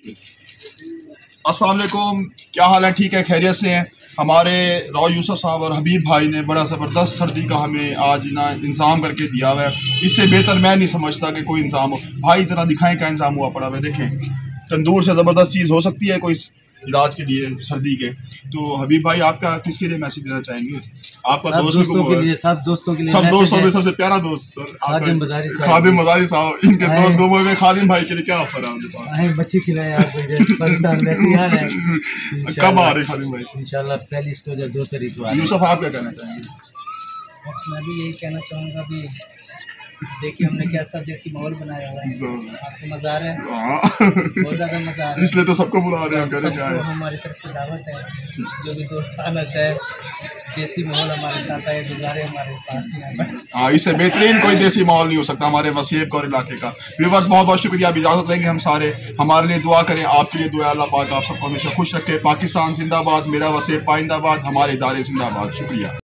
अस्सलाम वालेकुम, क्या हाल है? ठीक है, खैरियत से हैं? हमारे राव यूसुफ साहब और हबीब भाई ने बड़ा ज़बरदस्त सर्दी का हमें आज ना इंतज़ाम करके दिया हुआ है। इससे बेहतर मैं नहीं समझता कि कोई इंतज़ाम हो। भाई ज़रा दिखाएं क्या इंतज़ाम हुआ पड़ा हुआ है। देखें, तंदूर से ज़बरदस्त चीज़ हो सकती है कोई इलाज के लिए सर्दी के। तो हबीब भाई, आपका किसके लिए मैसेज देना चाहेंगे? आपका दोस्तों के लिए, सब दोस्तों के लिए, सब दोस्तों में सबसे प्यारा दोस्त सर खादिम मज़ारी साहब। खादिम मज़ारी साहब, इनके दोस्त गुम हुए खादिम भाई के लिए क्या ऑफर है आपके पास? बच्ची खिलाए आपको पाकिस्तान वैसे ही है। कब आ रहे खादिम भाई? इंशाल्लाह पहली इसको 2 तारीख को। यूसुफ, आप क्या कहना चाहेंगे? बस मैं भी यही कहना चाहूँगा भी देखिए हमने कैसा देसी माहौल बनाया हुआ है, आपको मज़ा आ रहा है? बहुत ज़्यादा मज़ा आ रहा है, इसलिए तो सबको बुला रहे हैं। सबको हमारी तरफ से दावत है, जो भी दोस्त आना चाहे देसी माहौल हमारे साथ आए, गुजारे हमारे पास ही। हाँ, इससे बेहतरीन कोई देसी माहौल नहीं हो सकता हमारे वसीब और इलाके का। व्यूअर्स, बहुत बहुत शुक्रिया। अब इजाज़त लेंगे हम सारे। हमारे लिए दुआ करें, आपके लिए दुआ, अल्लाह पाक आप सबको हमेशा खुश रखे। पाकिस्तान जिंदाबाद, मेरा वसीब पाइंदाबाद, हमारे इदारे जिंदाबाद। शुक्रिया।